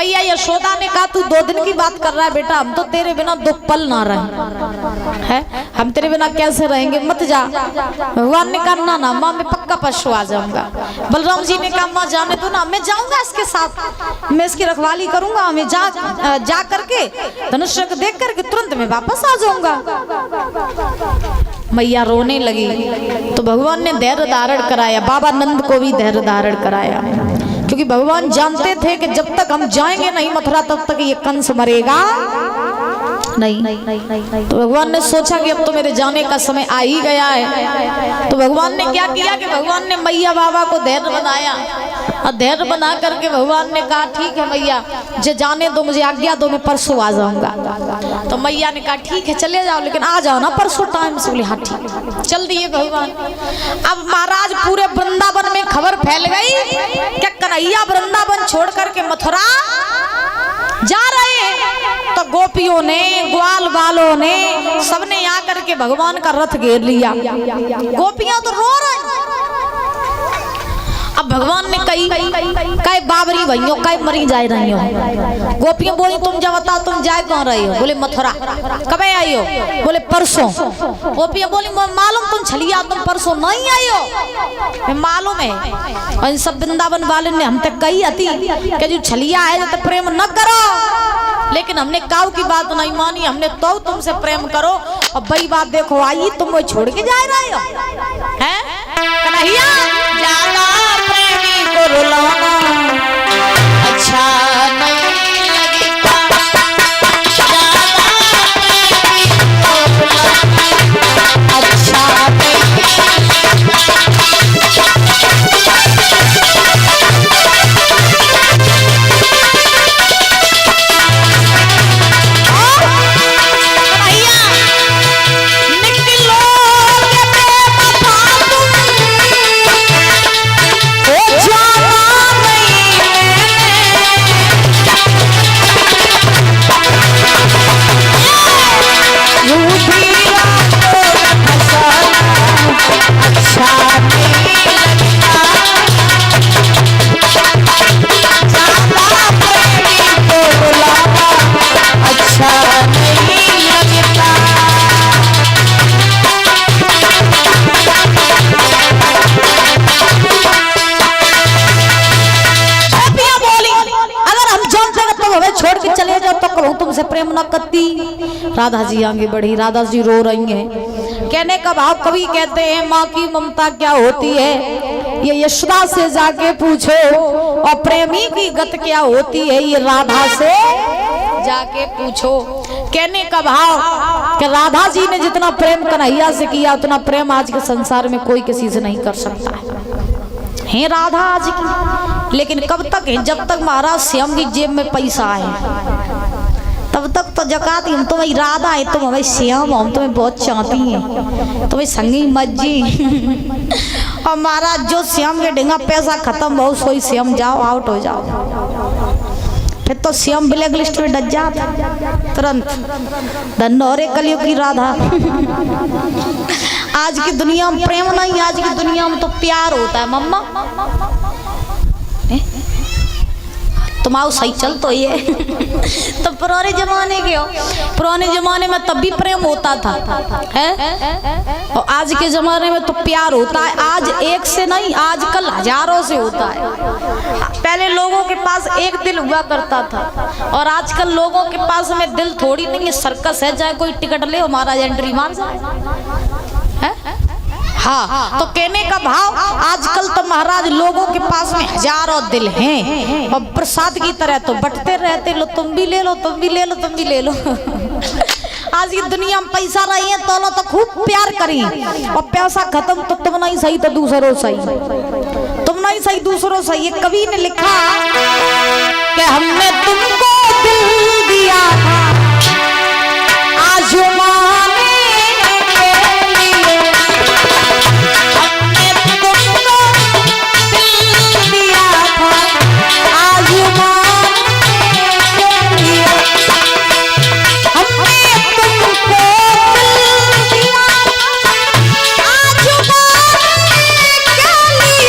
मैया यशोदा ने कहा तू 2 दिन की बात कर रहा है बेटा, हम तो तेरे बिना 2 पल ना रहे हैं, हम तेरे बिना कैसे रहेंगे, मत जा। भगवान ने कहा ना ना माँ मैं पक्का पशु आ जाऊंगा। बलराम जी ने कहा माँ जाने दो ना, मैं जाऊंगा इसके साथ, मैं इसकी रखवाली करूंगा, मैं जा करके धनुष्य को देख करके तुरंत मैं वापस आ जाऊंगा। मैया रोने लगी तो भगवान ने धैर्य धारण कराया, बाबा नंद को भी धैर्य धारण कराया, क्योंकि भगवान जानते थे कि जब तक हम जाएंगे नहीं मथुरा तब तक ये कंस मरेगा नहीं। तो भगवान ने सोचा कि अब तो मेरे जाने का समय आ ही गया है। तो भगवान ने क्या किया कि भगवान ने मैया बाबा को धैर्य बनाया, और धैर्य बना करके भगवान ने कहा ठीक है मैया जे जाने दो, मुझे आज्ञा दो, मैं परसों आ जाऊंगा। तो मैया ने कहा ठीक है चले जाओ, लेकिन आ जाओ ना परसों टाइम से। बोले हाँ ठीक। चल दिए भगवान। अब महाराज पूरे वृंदावन में खबर फैल गई कि कन्हैया वृंदावन छोड़ करके मथुरा जा रहे हैं। तो गोपियों ने, ग्वाल बालों ने, सबने आकर के भगवान का रथ घेर लिया। गोपियां तो रो रही। अब भगवान ने कई बाबरी भइयों कई मरी जा रही हो। गोपियां बोली तुम जा बताओ तुम जाए कौन रही हो? बोले मथुरा। कब आई हो? बोले परसों। गोपियां बोली मालूम तुम छलिया, तुम परसों नहीं आई हो, मालूम है। और इन सब वृंदावन वाले ने हम तक कही थी कि जो छलिया है तो प्रेम न करो, लेकिन हमने काऊ की बात नहीं मानी, हमने तो तुमसे प्रेम करो। और बड़ी बात देखो आई तुम वो छोड़ के जा रहे हो हैं? कन्हैया ज्यादा प्रेमी को रुलाना अच्छा नहीं लगता, ज्यादा प्रेमी को रुलाना अच्छा तुमसे प्रेम न करती। राधा जी आगे बढ़ी, राधा जी रो रही हैं। कहने का भाव कवि कहते हैं माँ की ममता क्या होती है ये यशोदा से जाके पूछो, और प्रेमी की गत क्या होती है ये राधा से जाके पूछो। कहने का भाव कि राधा जी ने जितना प्रेम कन्हैया से किया उतना प्रेम आज के संसार में कोई किसी से नहीं कर सकता है राधा आज की। लेकिन कब तक है? जब तक महाराज श्याम की जेब में पैसा है तब तक तो जकात हम तुम्हें राधा है, तुम हमें श्याम, हम तुम्हें बहुत चाहती हैं, तुम्हें संगी मज्जी। और महाराज जो श्याम के डेंगा पैसा खत्म हो सोई श्याम जाओ आउट हो जाओ, फिर तो श्याम ब्लैक लिस्ट में डट जाता तुरंत। धन्नौरे कलयुग की राधा। आज की दुनिया में प्रेम नहीं, आज की दुनिया में तो प्यार होता है। मम्मा तुम आओ सही चल तो ये तो पुराने जमाने के हो, पुराने जमाने में तब भी प्रेम होता था है? और आज के जमाने में तो प्यार होता है। आज एक से नहीं, आजकल हजारों से होता है। पहले लोगों के पास एक दिल हुआ करता था, और आजकल लोगों के पास में दिल थोड़ी नहीं है, सर्कस है, चाहे कोई टिकट ले हमारा एंट्री मार जाए है? हाँ, तो कहने का भाव आजकल तो महाराज लोगों के पास में हजारों दिल हैं, और प्रसाद की तरह तो बंटते रहते, लो तुम भी ले लो, तुम भी ले लो, तुम भी ले लो। आज की दुनिया में पैसा रही है तो खूब प्यार करी, और पैसा खत्म तो तुम नहीं सही तो दूसरों सही, तुम नहीं सही दूसरों सही। एक कवि ने लिखा कि हमने तुमको दिल दिया था आजुमाने के लिए, हमने तुमको दिल दिया था आजुमाने के लिए, हमने तुमको दिल दिया आजुमाने के लिए,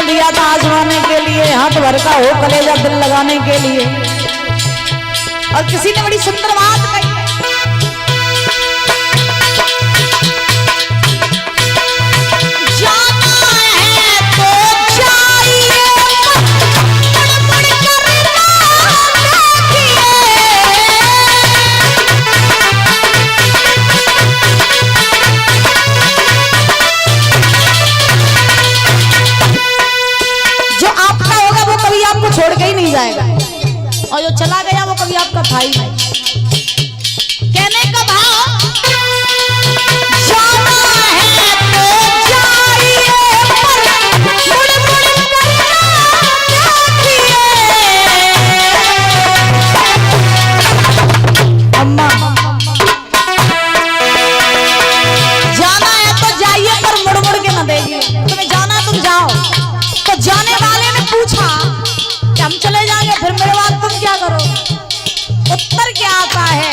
क्यों दिया था आजमाने के लिए, हाथ भर का हो कलेजा दिल लगाने के लिए। और किसी ने बड़ी सुंदर बात कही, छोड़ के ही नहीं जाएगा, और जो चला गया वो कभी आपका था ही नहीं। कहने का भाव, जाना है तो जाइए पर मुड़ मुड़ अम्मा, जाना है तो जाइए पर मुड़ मुड़ के न देखिए। तुम्हें जाना तुम जाओ। तो जाने वाले ने पूछा हम चले जाएंगे, फिर मेरे बाद तुम क्या करो? उत्तर क्या आता है,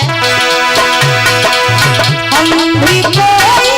हम भी कोई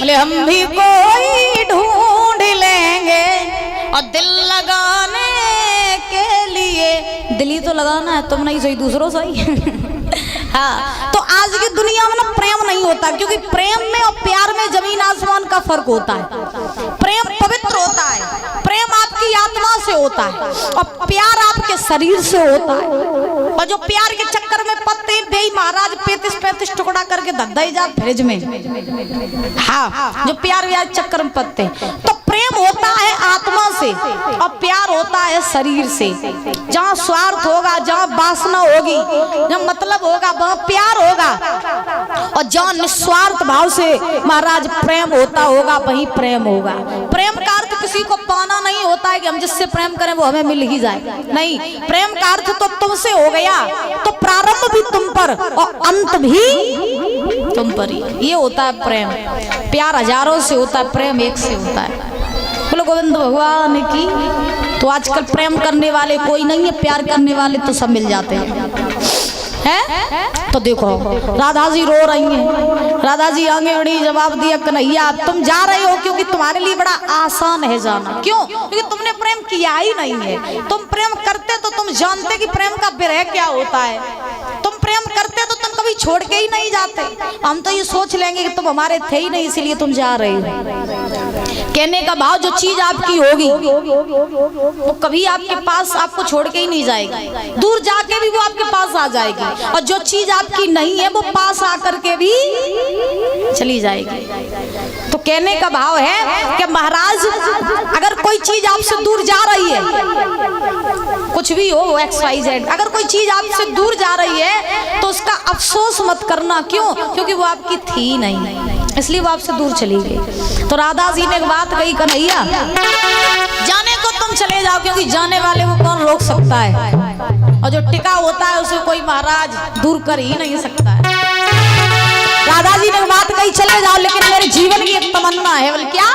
हम भी कोई ढूंढ लेंगे, और दिल लगाने के लिए, दिल ही तो लगाना है, तुम नहीं सही दूसरों सही। हाँ, तो आज की दुनिया में ना प्रेम नहीं होता, क्योंकि प्रेम में और प्यार में जमीन आसमान का फर्क होता है। प्रेम पवित्र होता है, प्रेम आपकी आत्मा से होता है, और प्यार आपके शरीर से होता है। और जो प्यार के चक्कर में पत्ते दे महाराज 35-35 टुकड़ा करके धद्दा जा फ्रिज में, हाँ, जो प्यार व्यार चक्कर में पत्ते। तो प्रेम होता है आत्मा से, और प्यार होता है शरीर से। जहाँ स्वार्थ होगा, जहाँ वासना होगी, जहाँ मतलब होगा, वहाँ प्यार होगा, और जहाँ निस्वार्थ भाव से महाराज प्रेम होता होगा, वही प्रेम होगा। प्रेम का अर्थ किसी को पाना नहीं होता है कि हम जिससे प्रेम करें वो हमें मिल ही जाए, नहीं। प्रेम का अर्थ तो तुमसे हो गया, तो प्रारंभ भी तुम पर और अंत भी तुम पर ही, ये होता है प्रेम। प्यार हजारों से होता है, प्रेम एक से होता है। बोलो गोविंद भगवान की। तो आजकल प्रेम करने वाले कोई नहीं है, प्यार करने वाले तो सब मिल जाते हैं। तो देखो राधा जी रो रही हैं, राधा जी आगे बढ़ी, जवाब दिया कन्हैया तुम जा रहे हो क्योंकि तुम्हारे लिए बड़ा आसान है जाना। क्यों? क्योंकि तुमने प्रेम किया ही नहीं है। तुम प्रेम करते तो तुम जानते कि प्रेम का विरह क्या होता है। तुम प्रेम करते तो तुम कभी छोड़ के ही नहीं जाते। हम तो ये सोच लेंगे कि तुम हमारे थे ही नहीं, इसीलिए तुम जा रहे हो। कहने का भाव, जो चीज आपकी होगी वो कभी आपके पास आपको छोड़ के ही नहीं जाएगी, दूर जाके भी वो आपके पास आ जाएगी। और जो चीज आपकी नहीं है वो पास आकर के भी चली जाएगी। तो कहने का भाव है कि महाराज अगर कोई चीज आपसे दूर जा रही है, कुछ भी हो XYZ, अगर कोई चीज आपसे दूर जा रही है तो उसका अफसोस मत करना। क्यों? क्योंकि वो आपकी थी नहीं, इसलिए वो आपसे दूर चली गई। तो राधा जी ने एक बात कही, कन्हैया जाने को तुम चले जाओ, क्योंकि जाने वाले को कौन रोक सकता है, और जो टिका होता है उसे कोई महाराज दूर कर ही नहीं सकता है। राधा जी ने बात कही चले जाओ, लेकिन मेरे जीवन की एक तमन्ना है। बोले क्या?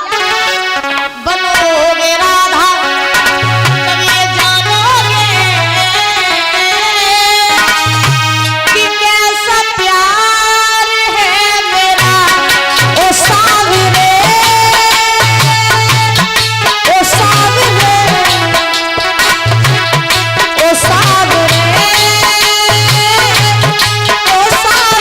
बनोगे राधा तब ये जानोगे कि कैसा प्यार है मेरा। ओ सावरे, ओ सावरे, ओ सावरे, ओ सावरे।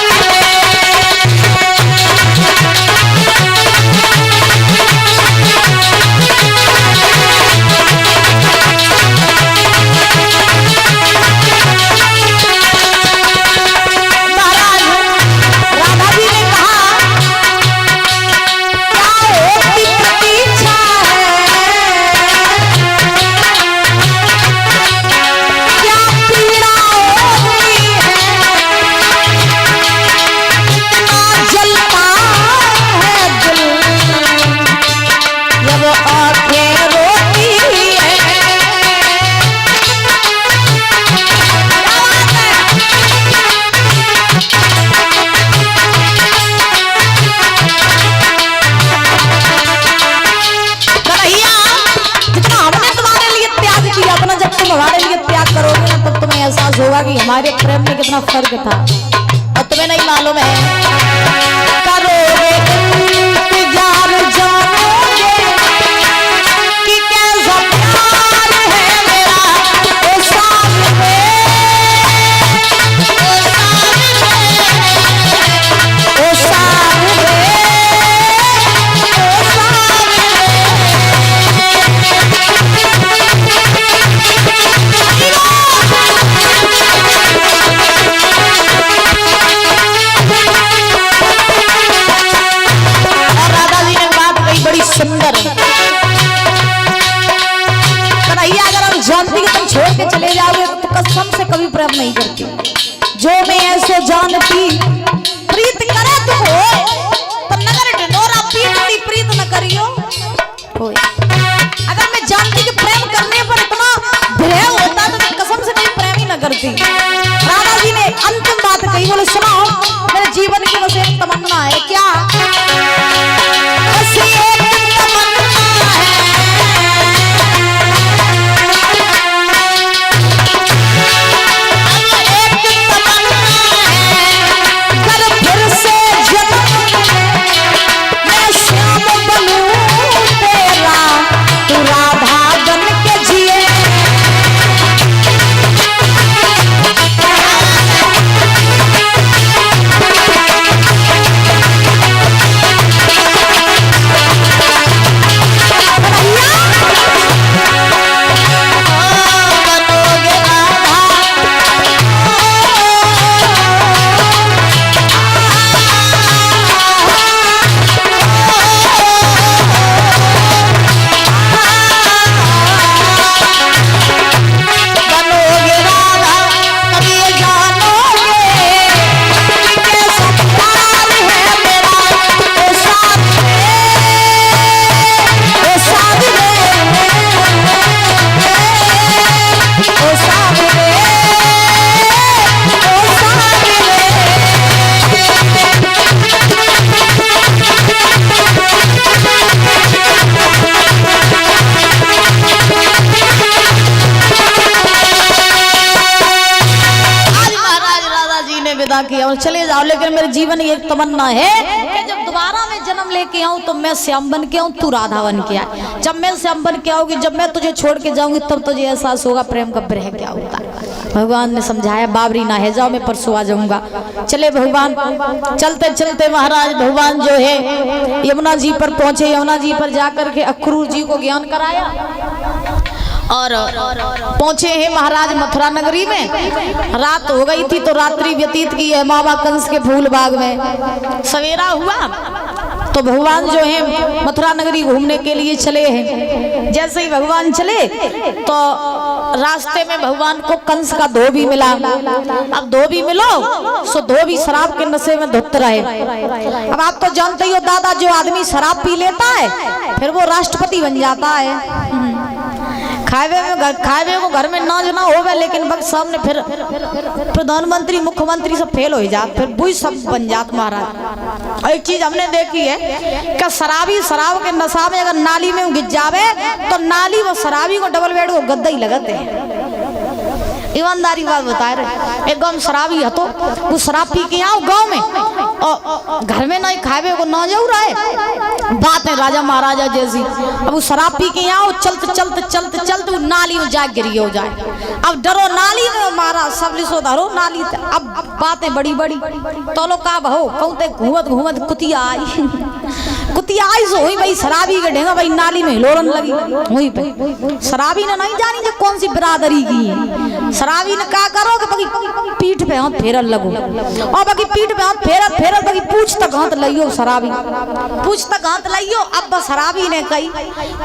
कितना फर्क था और तुम्हें नहीं मालूम है। करोगे इंतजार जानोगे कि कैसा प्यार है मेरा ओ सामने, ओ सामने, ओ सुंदर कन्हैया, अगर हम जानती कि तुम छोड़ के चले जाओगे तो कसम से कभी प्रेम नहीं करती। जो मैं ऐसे जानती प्रीत करे तुम हो तो नगर ढिंढोरा पीटती प्रीत न करियो। अगर मैं जानती कि प्रेम करने पर इतना भय होता तो मैं कसम से कभी प्रेम ही न करती। राधा जी ने अंतिम बात कही, बोले सुनो मेरे जीवन की बस एक तमन्ना है। क्या? किया और चले जाओ, लेकिन मेरे जीवन की एक तमन्ना है कि जब दोबारा मैं जन्म लेके आऊं तो मैं श्याम बन के आऊं, तू राधा बन के आए। जब मैं श्याम बन के आऊंगी, जब मैं तुझे छोड़ के जाऊंगी तब तुझे एहसास होगा प्रेम का ब्रह क्या होता है। भगवान ने समझाया, बाबरी ना है, जाओ मैं परसों आ जाऊंगा। चले भगवान, चलते चलते महाराज भगवान जो है यमुना जी पर पहुंचे। यमुना जी पर जाकर के अक्रूर जी को ज्ञान कराया और पहुंचे हैं महाराज मथुरा नगरी में। रात हो गई थी तो रात्रि व्यतीत की है मामा कंस के फूल बाग में। सवेरा हुआ तो भगवान जो है मथुरा नगरी घूमने के लिए चले हैं। जैसे ही भगवान चले तो रास्ते में भगवान को कंस का धोबी मिला। अब धोबी मिलो सो धोबी शराब के नशे में धुत रहे। अब आप तो जानते ही हो दादा, जो आदमी शराब पी लेता है फिर वो राष्ट्रपति बन जाता है। खावे को घर में नाच ना होवे, लेकिन बस सामने फिर प्रधानमंत्री मुख्यमंत्री सब फेल हो जात, फिर बुई सब बन जात महाराज। और एक चीज हमने देखी है कि शराबी शराब के नशा में अगर नाली में गिर जावे तो नाली वो शराबी को डबल बेड को गद्दा ही लगाते हैं। ईमानदारी बात बता रहे, एक गाँव शराबी हतो, वो शराब पी के आओ गाँव में और घर में नहीं खावे को ना जाऊ रहा है। बात है राजा महाराजा जैसी। अब वो शराब पी के आओ, चलते चलते चलते चलते नाली में जा गिरी हो जाए। अब डरो नाली में मारा सब लिसो धरो नाली। अब बातें बड़ी बड़ी तो लोग का बहो कहते घूमत घूमत कुतिया आई। कुतिया आई सो हुई भाई शराबी के ढेंगा भाई नाली में हिलोरन लगी। वहीं पे शराबी ने नहीं जानी जो कौन सी बिरादरी की है। शराबी ने क्या करो कि बाकी पीठ पे हाथ फेरन लगो और बाकी पीठ पे हाथ फेरत फेरत बाकी पूछ तक हाथ लियो। शराबी पूछ तक हाथ लियो। अब शराबी ने कही,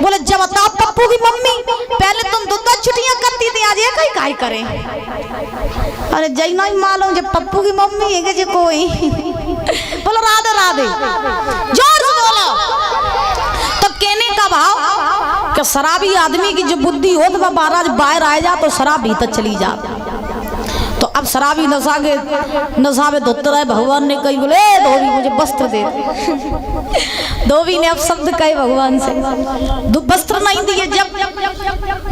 बोले जब बताओ पप्पू की मम्मी, पहले तुम दो छुट्टियां करती थी, आज एक ही काई करें। अरे जय नहीं मालूम जब पप्पू की मम्मी है कि कोई बोलो राधे राधे जोर से बोलो। तो कहने का भाव कि शराबी आदमी की जो बुद्धि हो तो वह महाराज बाहर आ जा तो शराब भीतर चली जा। तो अब शराबी नशा में धोते रहे। भगवान ने कही बोले धोबी मुझे वस्त्र दे। धोबी ने अपशब्द कहे भगवान से, वस्त्र नहीं दिए। जब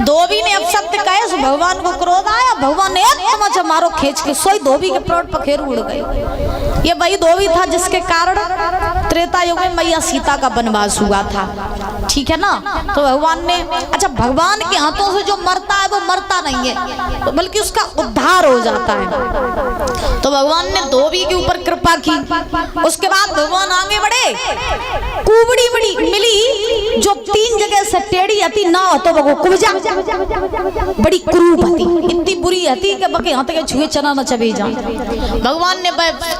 धोबी ने अपशब्द कहे तो भगवान को क्रोध आया। भगवान ने एक तमाचा मारो खींच के, सोई धोबी के प्राण पखेरु उड़ गए। ये वही धोबी था जिसके कारण त्रेता युग में मैया सीता का वनवास हुआ था, ठीक है ना। तो भगवान ने, अच्छा भगवान के हाथों से जो मरता है वो मरता नहीं है, बल्कि उसका उद्धार हो जाता है। तो भगवान ने धोबी के ऊपर कृपा की। उसके बाद भगवान आगे बढ़े। कुबड़ी बड़ी मिली जो 3 जगह से टेढ़ी हती ना हो तो वो कुबजा बड़ी क्रूर हती, इतनी बुरी हती कि बके हाथ के छुए चना न चबे जाए। भगवान ने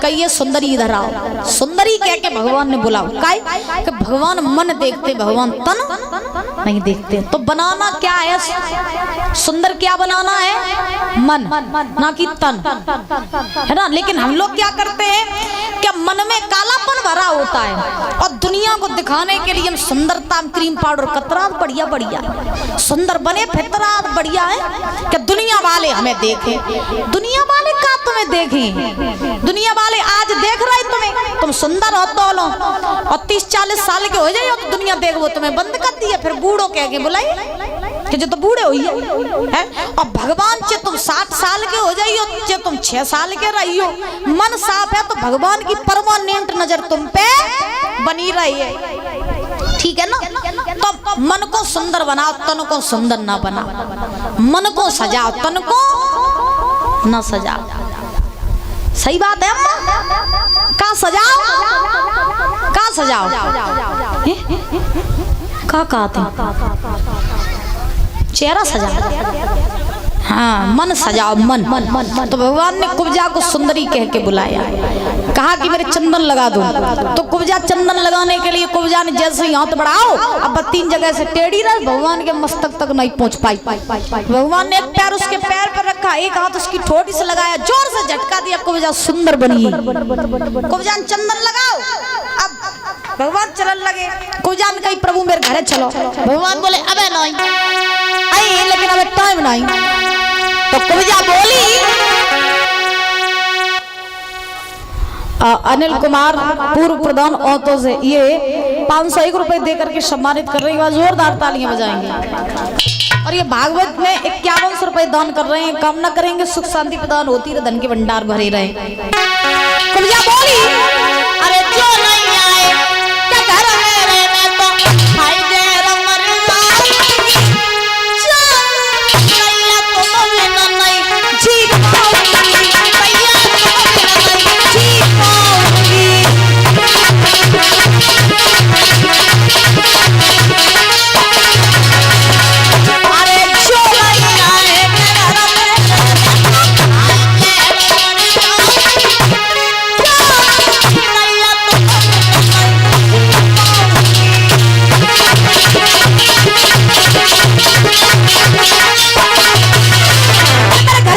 कहिए सुंदरी इधर आओ। सुंदरी कह के भगवान ने बुलाओ। काहे कि भगवान मन देखते, भगवान तन नहीं देखते। तो बनाना क्या है? सुंदर क्या बनाना है? मन, ना कि तन, है ना। लेकिन हम लोग क्या करते हैं कि मन में कालापन भरा होता है और दुनिया को दिखाने के लिए हम सुंदरता, क्रीम पाउडर, कतरा बढ़िया बढ़िया सुंदर बने, फितरा बढ़िया है कि दुनिया वाले हमें देखें। दुनिया वाले का तुम्हें देखें? दुनिया वाले आज देख रहे तुम्हें, तुम सुंदर हो तो लो और 30-40 साल के हो जाए तो दुनिया देख वो तुम्हें बंद कर दिया। फिर बूढ़ो कह के बुलाई कि जो तो बूढ़े हो है। और भगवान चे तुम 60 साल के हो जाइयो, चे तुम 6 साल के रहियो, मन साफ है तो भगवान की परमानेंट नजर तुम पे बनी रही है, ठीक है ना। तो मन को सुंदर बनाओ, तन को सुंदर ना बनाओ। मन को सजाओ, तन को ना सजाओ। सही बात है अम्मा? का सजाओ, का सजाओ, का कहते चेहरा सजाओ, हाँ मन सजाओ, मन। तो भगवान ने कुब्जा को सुंदरी कह के बुलाया, कहा कि मेरे चंदन लगा दो। तो कुब्जा चंदन लगाने के लिए कुब्जा ने जैसे ही हाथ बढ़ाओ, अब 3 जगह से टेढ़ी रही, भगवान के मस्तक तक नहीं पहुंच पाई। भगवान ने एक पैर उसके पैर पर रखा, एक हाथ उसकी ठोड़ी से लगाया, जोर से झटका दिया, कुब्जा सुंदर बनी। कुब्जा चंदन लगाओ। अब भगवान चलन लगे। कुब्जा ने कही प्रभु मेरे घरे चलो। भगवान बोले अबे नहीं आई, लेकिन अबे टाइम नहीं। तो कुब्जा बोली, अनिल कुमार पूर्व प्रधान औरतों से ये 501 रुपए देकर के सम्मानित कर रही है, जोरदार तालियां बजाएंगे। और ये भागवत में 51 रुपए दान कर रहे हैं। कामना करेंगे सुख शांति प्रदान होती रहे, धन के भंडार भरे रहे। कुब्जा बोली अरे जो नहीं आए क्या घर मेरे में तो हाय जय रमरला भैया तुम बिना नहीं जी पाऊंगी, भैया तुम बिना नहीं जी पाऊंगी। अरे जो नहीं आए मेरा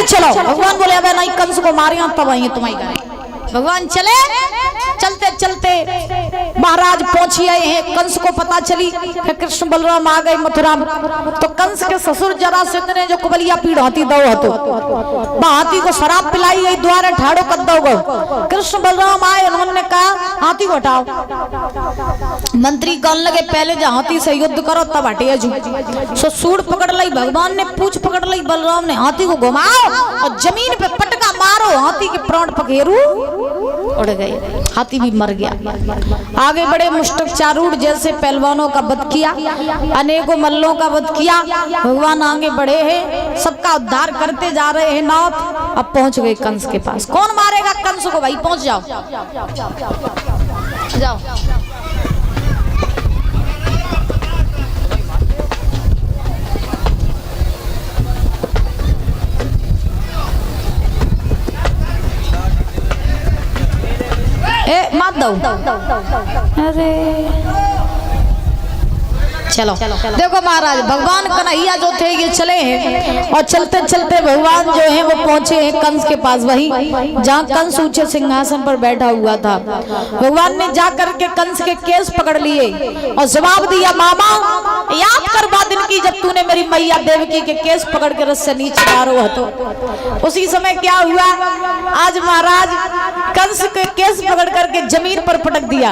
चलो। भगवान बोले अबे नहीं, कंस को मारे तब आएंगे तुम्हारी घर। भगवान चले, चलते चलते महाराज पहुंच आए हैं। कंस को पता चली कि कृष्ण बलराम आ गए मथुरा में। तो कंस के ससुर जरासंध ने जो कुबलिया पीड़ हाथी दो हतो, हाथी को शराब पिलाई गई, द्वारे ठाड़ो कर दो गो। कृष्ण बलराम आए, उन्होंने कहा हाथी को हटाओ। मंत्री कहने लगे पहले जो हाथी से युद्ध करो तब हटे जू। सो सूढ़ पकड़ ली, भगवान ने पूछ पकड़ ली, बलराम ने हाथी को घुमाओ और जमीन पे पटका मारो, हाथी के प्राण पखेरु उड़ गए, हाथी भी मर गया। आगे बड़े मुष्टक चारूढ़ जैसे पहलवानों का वध किया, अनेकों मल्लों का वध किया। भगवान आगे बढ़े हैं, सबका उद्धार करते जा रहे हैं नाथ। अब पहुंच गए कंस के पास। कौन मारेगा कंस को? भाई पहुंच जाओ, जाओ। ए मत दो, अरे चलो देखो महाराज, भगवान कन्हैया जो थे ये चले हैं और चलते चलते भगवान जो है वो पहुंचे हैं कंस के पास, वही जहाँ कंस ऊंचे सिंहासन पर बैठा हुआ था। भगवान ने जा करके कंस के केस पकड़ लिए और जवाब दिया, मामा याद कर बाद दिन की जब तूने मेरी मैया देवकी के केस पकड़ के रस से नीचे मारो हो। तो उसी समय क्या हुआ, आज महाराज कंस के केस पकड़ करके जमीन पर पटक दिया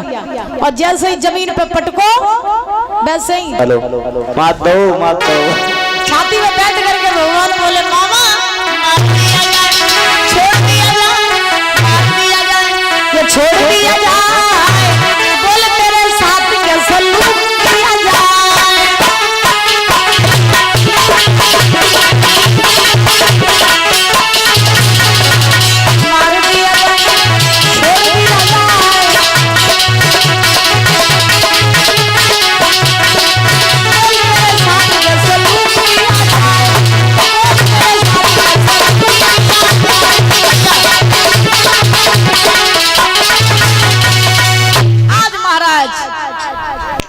और जैसे ही जमीन पर पटको वैसे ही मात दो छाती में बैठ करके भगवान बोले, मामा छोड़ दिया जाए, ये छोड़ दिया जाए, बोले तेरे साथ कैसे लूट किया जाए। मार दिया जाए, छोड़ दिया जाए,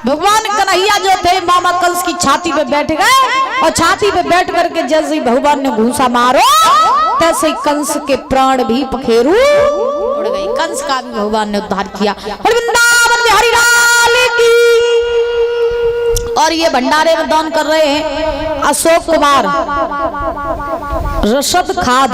भगवान कन्हैया जो थे मामा कंस की छाती पे बैठ गए और छाती पे बैठ करके जैसे ही भगवान ने घूंसा मारो तैसे ही कंस के प्राण भी पखेरु उड़ गए। कंस का भी भगवान ने उद्धार किया। और वृंदावन बिहारी लाल की। और ये भंडारे में दान कर रहे हैं अशोक कुमार रसद खाद।